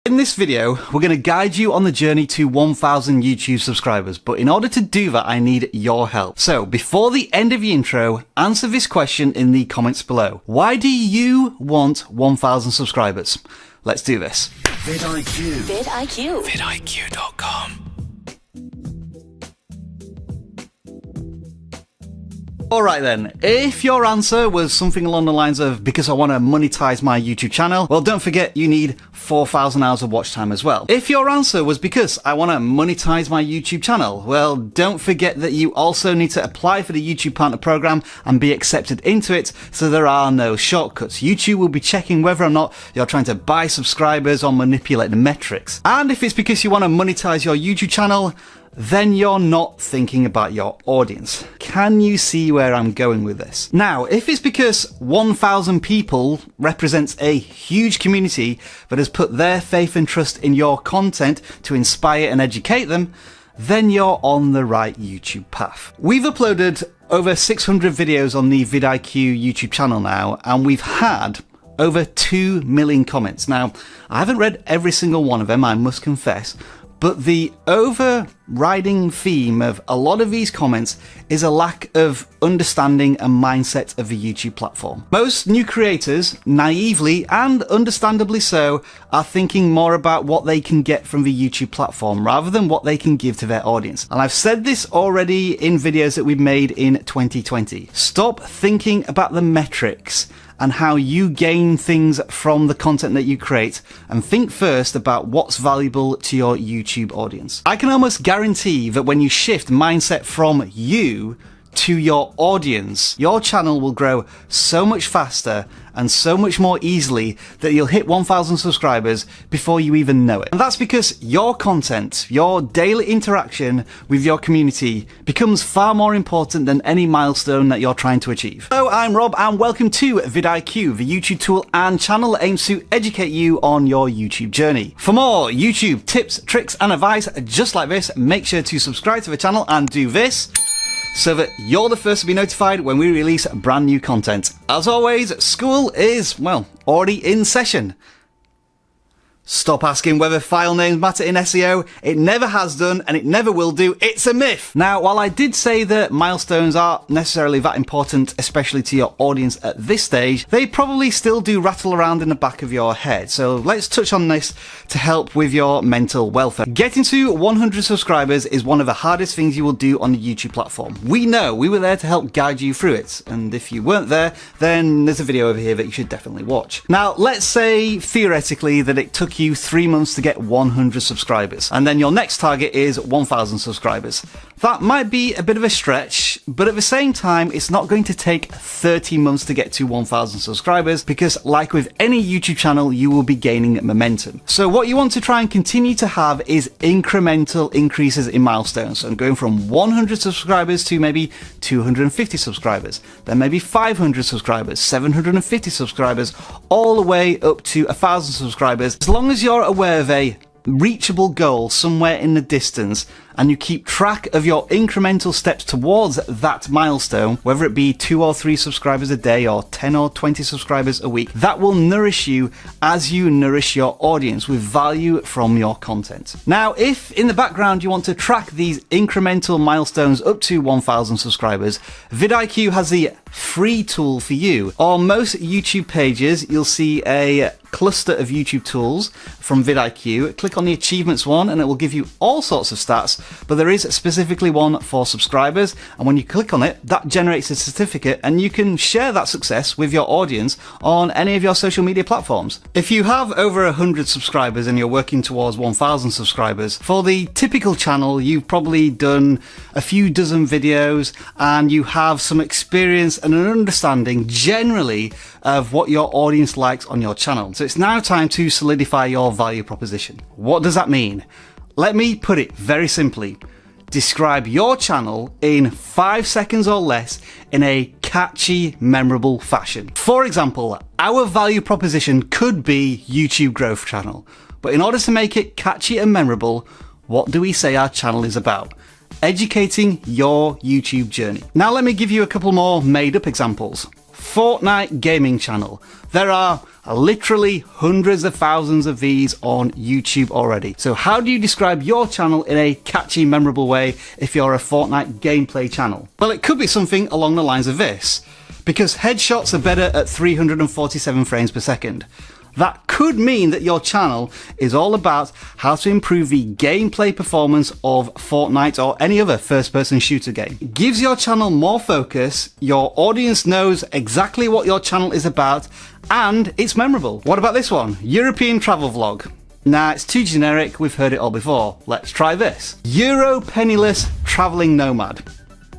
In this video, we're going to guide you on the journey to 1,000 YouTube subscribers, but in order to do that, I need your help. So before the end of the intro, answer this question in the comments below. Why do you want 1,000 subscribers? Let's do this. vidIQ. vidIQ. vidIQ.com. Alright then, if your answer was something along the lines of because I want to monetize my YouTube channel, well don't forget you need 4,000 hours of watch time as well. If your answer was because I want to monetize my YouTube channel, well don't forget that you also need to apply for the YouTube Partner Program and be accepted into it, so there are no shortcuts. YouTube will be checking whether or not you're trying to buy subscribers or manipulate the metrics. And if it's because you want to monetize your YouTube channel, then you're not thinking about your audience. Can you see where I'm going with this? Now, if it's because 1,000 people represents a huge community that has put their faith and trust in your content to inspire and educate them, then you're on the right YouTube path. We've uploaded over 600 videos on the vidIQ YouTube channel now, and we've had over 2 million comments. Now, I haven't read every single one of them, I must confess, but the overriding theme of a lot of these comments is a lack of understanding and mindset of the YouTube platform. Most new creators, naively and understandably so, are thinking more about what they can get from the YouTube platform rather than what they can give to their audience. And I've said this already in videos that we've made in 2020. Stop thinking about the metrics and how you gain things from the content that you create, and think first about what's valuable to your YouTube audience. I can almost guarantee that when you shift mindset from you to your audience, your channel will grow so much faster and so much more easily that you'll hit 1,000 subscribers before you even know it. And that's because your content, your daily interaction with your community becomes far more important than any milestone that you're trying to achieve. Hello, I'm Rob and welcome to vidIQ, the YouTube tool and channel that aims to educate you on your YouTube journey. For more YouTube tips, tricks and advice just like this, make sure to subscribe to the channel and do this, so that you're the first to be notified when we release brand new content. As always, school is, well, already in session. Stop asking whether file names matter in SEO. It never has done and it never will do. It's a myth. Now, while I did say that milestones aren't necessarily that important, especially to your audience at this stage, they probably still do rattle around in the back of your head. So let's touch on this to help with your mental welfare. Getting to 100 subscribers is one of the hardest things you will do on the YouTube platform. We know, we were there to help guide you through it. And if you weren't there, then there's a video over here that you should definitely watch. Now, let's say theoretically that it took you 3 months to get 100 subscribers, and then your next target is 1,000 subscribers. That might be a bit of a stretch, but at the same time, it's not going to take 30 months to get to 1,000 subscribers, because like with any YouTube channel, you will be gaining momentum. So what you want to try and continue to have is incremental increases in milestones. So going from 100 subscribers to maybe 250 subscribers, then maybe 500 subscribers, 750 subscribers, all the way up to 1,000 subscribers. As long as you're aware of a reachable goal somewhere in the distance and you keep track of your incremental steps towards that milestone, whether it be 2 or 3 subscribers a day or 10 or 20 subscribers a week, that will nourish you as you nourish your audience with value from your content. Now, if in the background you want to track these incremental milestones up to 1,000 subscribers, vidIQ has the free tool for you. On most YouTube pages, you'll see a cluster of YouTube tools from vidIQ. Click on the achievements one and it will give you all sorts of stats, but there is specifically one for subscribers, and when you click on it, that generates a certificate and you can share that success with your audience on any of your social media platforms. If you have over 100 subscribers and you're working towards 1,000 subscribers, for the typical channel, you've probably done a few dozen videos and you have some experience and an understanding generally of what your audience likes on your channel. So it's now time to solidify your value proposition. What does that mean? Let me put it very simply. Describe your channel in 5 seconds or less in a catchy, memorable fashion. For example, our value proposition could be YouTube Growth Channel, but in order to make it catchy and memorable, what do we say our channel is about? Educating your YouTube journey. Now let me give you a couple more made up examples. Fortnite gaming channel. There are literally hundreds of thousands of these on YouTube already. So how do you describe your channel in a catchy, memorable way if you're a Fortnite gameplay channel? Well, it could be something along the lines of this. Because headshots are better at 347 frames per second. That could mean that your channel is all about how to improve the gameplay performance of Fortnite or any other first-person shooter game. It gives your channel more focus, your audience knows exactly what your channel is about, and it's memorable. What about this one? European travel vlog. Nah, it's too generic, we've heard it all before. Let's try this. Euro penniless travelling nomad.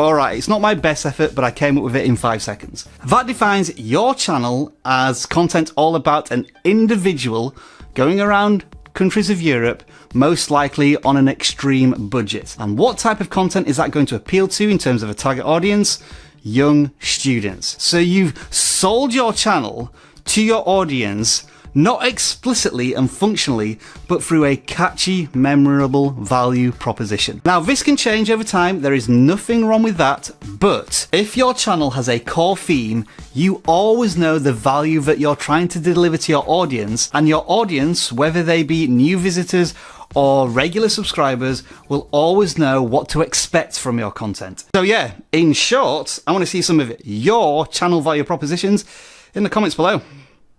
Alright, it's not my best effort, but I came up with it in 5 seconds. That defines your channel as content all about an individual going around countries of Europe, most likely on an extreme budget. And what type of content is that going to appeal to in terms of a target audience? Young students. So you've sold your channel to your audience, not explicitly and functionally, but through a catchy, memorable value proposition. Now, this can change over time. There is nothing wrong with that. But if your channel has a core theme, you always know the value that you're trying to deliver to your audience, and your audience, whether they be new visitors or regular subscribers, will always know what to expect from your content. So yeah, in short, I want to see some of your channel value propositions in the comments below.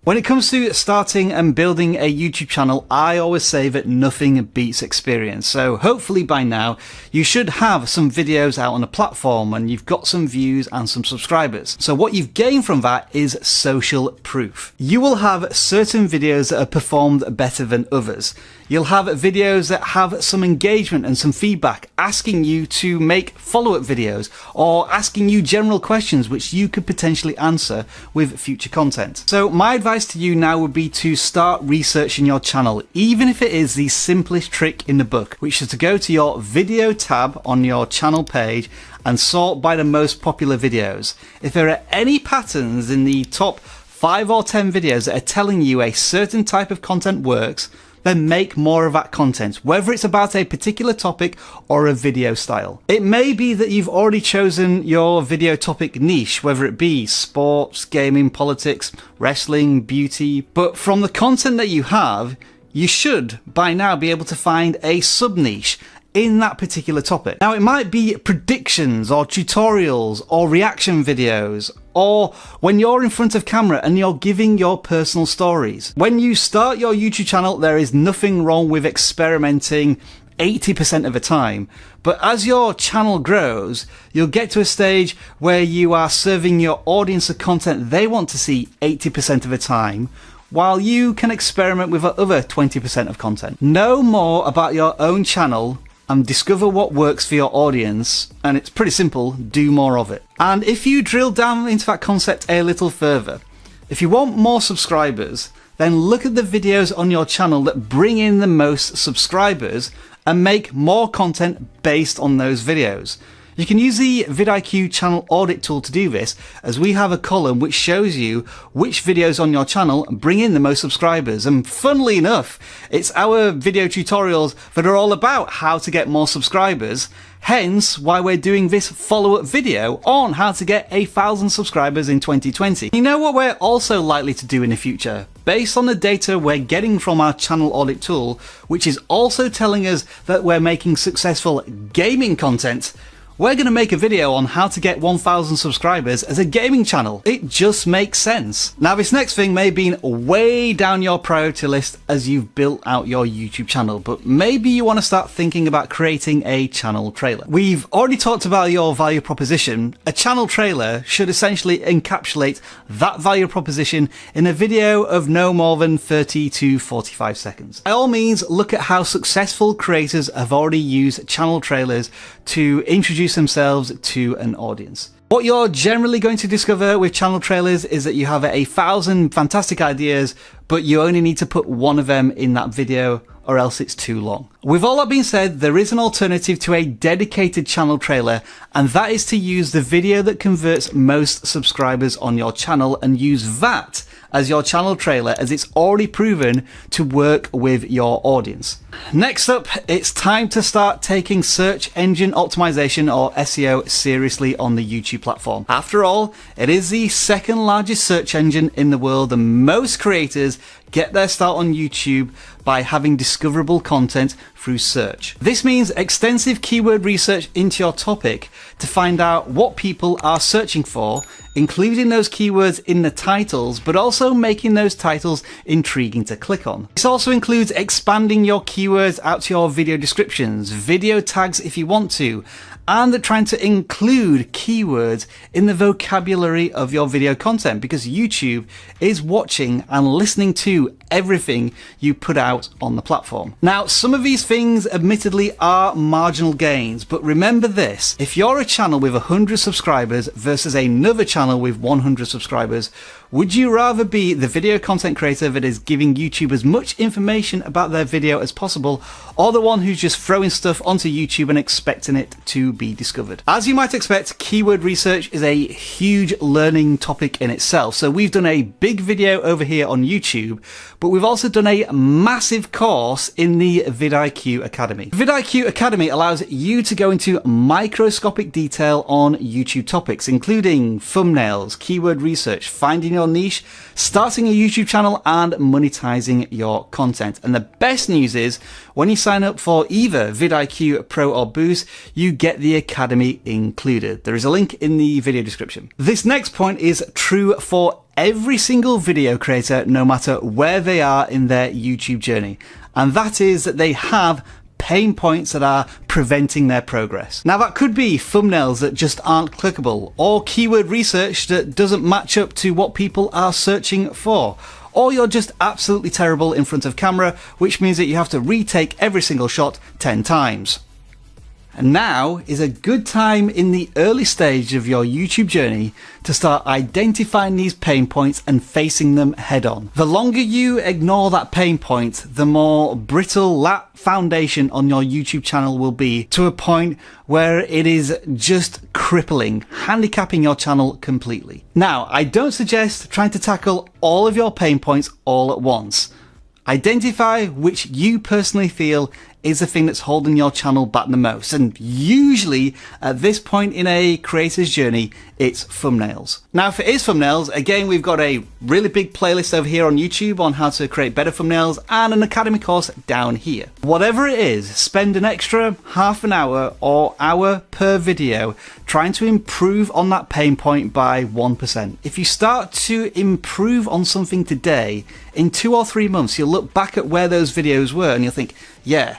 When it comes to starting and building a YouTube channel, I always say that nothing beats experience. So hopefully by now you should have some videos out on a platform and you've got some views and some subscribers. So what you've gained from that is social proof. You will have certain videos that are performed better than others. You'll have videos that have some engagement and some feedback, asking you to make follow-up videos or asking you general questions which you could potentially answer with future content. So my advice to you now would be to start researching your channel, even if it is the simplest trick in the book, which is to go to your video tab on your channel page and sort by the most popular videos. If there are any patterns in the top 5 or 10 videos that are telling you a certain type of content works, then make more of that content, whether it's about a particular topic or a video style. It may be that you've already chosen your video topic niche, whether it be sports, gaming, politics, wrestling, beauty, but from the content that you have, you should by now be able to find a sub-niche in that particular topic. Now, it might be predictions or tutorials or reaction videos, or when you're in front of camera and you're giving your personal stories. When you start your YouTube channel, there is nothing wrong with experimenting 80% of the time. But as your channel grows, you'll get to a stage where you are serving your audience the content they want to see 80% of the time, while you can experiment with the other 20% of content. Know more about your own channel and discover what works for your audience, and it's pretty simple, do more of it. And if you drill down into that concept a little further, if you want more subscribers, then look at the videos on your channel that bring in the most subscribers and make more content based on those videos. You can use the vidIQ channel audit tool to do this, as we have a column which shows you which videos on your channel bring in the most subscribers. And funnily enough, it's our video tutorials that are all about how to get more subscribers, hence why we're doing this follow-up video on how to get 1,000 subscribers in 2020. You know what we're also likely to do in the future? Based on the data we're getting from our channel audit tool, which is also telling us that we're making successful gaming content, we're going to make a video on how to get 1,000 subscribers as a gaming channel. It just makes sense. Now, this next thing may have been way down your priority list as you've built out your YouTube channel, but maybe you want to start thinking about creating a channel trailer. We've already talked about your value proposition. A channel trailer should essentially encapsulate that value proposition in a video of no more than 30 to 45 seconds. By all means, look at how successful creators have already used channel trailers to introduce themselves to an audience. What you're generally going to discover with channel trailers is that you have 1,000 fantastic ideas, but you only need to put one of them in that video, or else it's too long. With all that being said, there is an alternative to a dedicated channel trailer, and that is to use the video that converts most subscribers on your channel and use that as your channel trailer, as it's already proven to work with your audience. Next up, it's time to start taking search engine optimization, or SEO, seriously on the YouTube platform. After all, it is the second largest search engine in the world, and most creators get their start on YouTube by having discoverable content through search. This means extensive keyword research into your topic to find out what people are searching for, including those keywords in the titles, but also making those titles intriguing to click on. This also includes expanding your keywords out to your video descriptions, video tags if you want to, and trying to include keywords in the vocabulary of your video content, because YouTube is watching and listening to everything you put out on the platform. Now, some of these things admittedly are marginal gains, but remember this: if you're a channel with 100 subscribers versus another channel with 100 subscribers, would you rather be the video content creator that is giving YouTube as much information about their video as possible, or the one who's just throwing stuff onto YouTube and expecting it to be discovered? As you might expect, keyword research is a huge learning topic in itself. So we've done a big video over here on YouTube, but we've also done a massive course in the vidIQ Academy. vidIQ Academy allows you to go into microscopic detail on YouTube topics, including thumbnails, keyword research, finding your niche, starting a YouTube channel, and monetizing your content. And the best news is, when you sign up for either vidIQ Pro or Boost, you get the Academy included. There is a link in the video description. This next point is true for every single video creator, no matter where they are in their YouTube journey, and that is that they have pain points that are preventing their progress. Now, that could be thumbnails that just aren't clickable, or keyword research that doesn't match up to what people are searching for, or you're just absolutely terrible in front of camera, which means that you have to retake every single shot 10 times. And now is a good time in the early stage of your YouTube journey to start identifying these pain points and facing them head on. The longer you ignore that pain point, the more brittle that foundation on your YouTube channel will be, to a point where it is just crippling, handicapping your channel completely. Now, I don't suggest trying to tackle all of your pain points all at once. Identify which you personally feel is the thing that's holding your channel back the most, and usually at this point in a creator's journey, it's thumbnails. Now, if it is thumbnails, again, we've got a really big playlist over here on YouTube on how to create better thumbnails, and an Academy course down here. Whatever it is, spend an extra half an hour or hour per video trying to improve on that pain point by 1%. If you start to improve on something today, in 2 or 3 months, you'll look back at where those videos were and you'll think, yeah,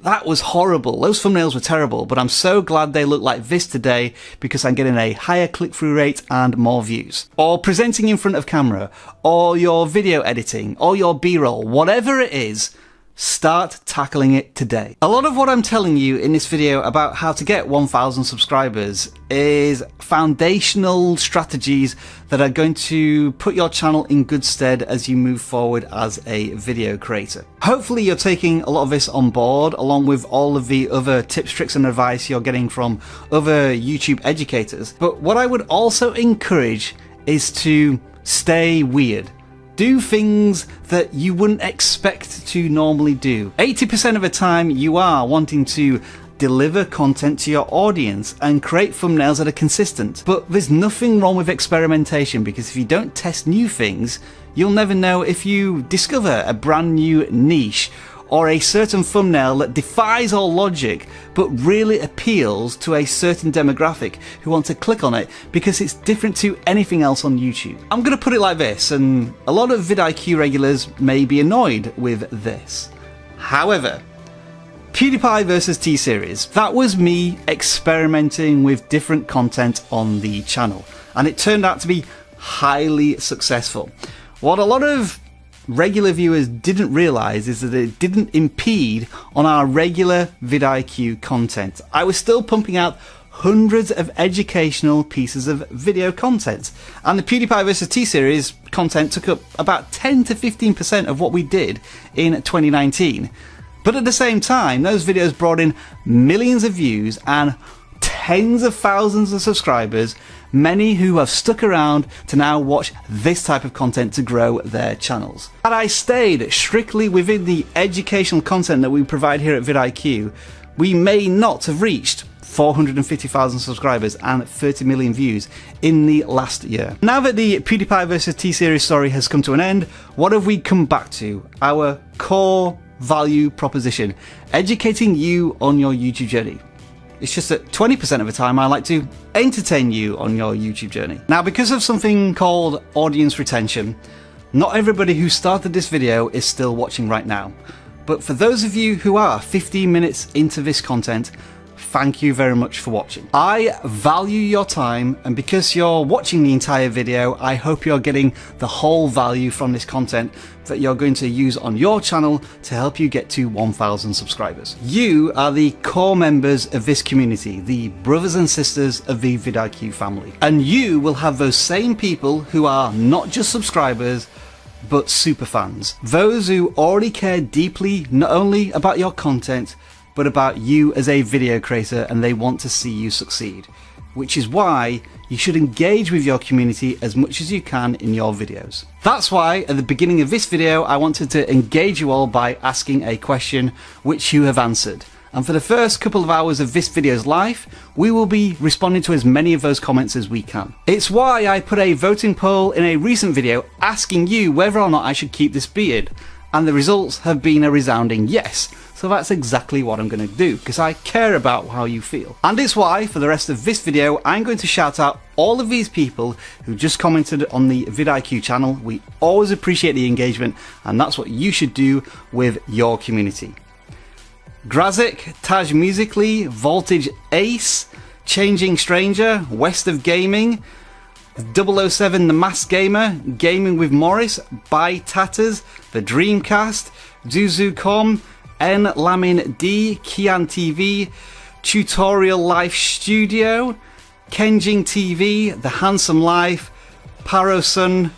that was horrible. Those thumbnails were terrible, but I'm so glad they look like this today because I'm getting a higher click-through rate and more views. Or presenting in front of camera, or your video editing, or your B-roll, whatever it is, start tackling it today. A lot of what I'm telling you in this video about how to get 1,000 subscribers is foundational strategies that are going to put your channel in good stead as you move forward as a video creator. Hopefully you're taking a lot of this on board, along with all of the other tips, tricks and advice you're getting from other YouTube educators. But what I would also encourage is to stay weird. Do things that you wouldn't expect to normally do. 80% of the time you are wanting to deliver content to your audience and create thumbnails that are consistent. But there's nothing wrong with experimentation, because if you don't test new things, you'll never know if you discover a brand new niche or a certain thumbnail that defies all logic but really appeals to a certain demographic who want to click on it because it's different to anything else on YouTube. I'm going to put it like this, and a lot of vidIQ regulars may be annoyed with this. However, PewDiePie versus T-Series, that was me experimenting with different content on the channel, and it turned out to be highly successful. What a lot of regular viewers didn't realize is that it didn't impede on our regular vidIQ content. I was still pumping out hundreds of educational pieces of video content, and the PewDiePie vs T-Series content took up about 10 to 15% of what we did in 2019. But at the same time, those videos brought in millions of views and tens of thousands of subscribers, many who have stuck around to now watch this type of content to grow their channels. Had I stayed strictly within the educational content that we provide here at vidIQ, we may not have reached 450,000 subscribers and 30 million views in the last year. Now that the PewDiePie vs T-Series story has come to an end, what have we come back to? Our core value proposition, educating you on your YouTube journey. It's just that 20% of the time I like to entertain you on your YouTube journey. Now, because of something called audience retention, not everybody who started this video is still watching right now. But for those of you who are 15 minutes into this content, thank you very much for watching. I value your time, and because you're watching the entire video, I hope you're getting the whole value from this content that you're going to use on your channel to help you get to 1,000 subscribers. You are the core members of this community, the brothers and sisters of the vidIQ family. And you will have those same people who are not just subscribers, but super fans. Those who already care deeply not only about your content, but about you as a video creator, and they want to see you succeed. Which is why you should engage with your community as much as you can in your videos. That's why at the beginning of this video I wanted to engage you all by asking a question which you have answered. And for the first couple of hours of this video's life, we will be responding to as many of those comments as we can. It's why I put a voting poll in a recent video asking you whether or not I should keep this beard. And the results have been a resounding yes. So that's exactly what I'm going to do, because I care about how you feel. And it's why, for the rest of this video, I'm going to shout out all of these people who just commented on the vidIQ channel. We always appreciate the engagement, and that's what you should do with your community. Grazik, Taj Musically, Voltage Ace, Changing Stranger, West of Gaming, 007 The Masked Gamer, Gaming with Morris, By Tatters, The Dreamcast, Zuzu.com, N Lamin D, Kian TV, Tutorial Life Studio, Kenjing TV, The Handsome Life, Parosun.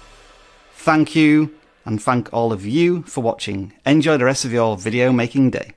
Thank you, and thank all of you for watching. Enjoy the rest of your video making day.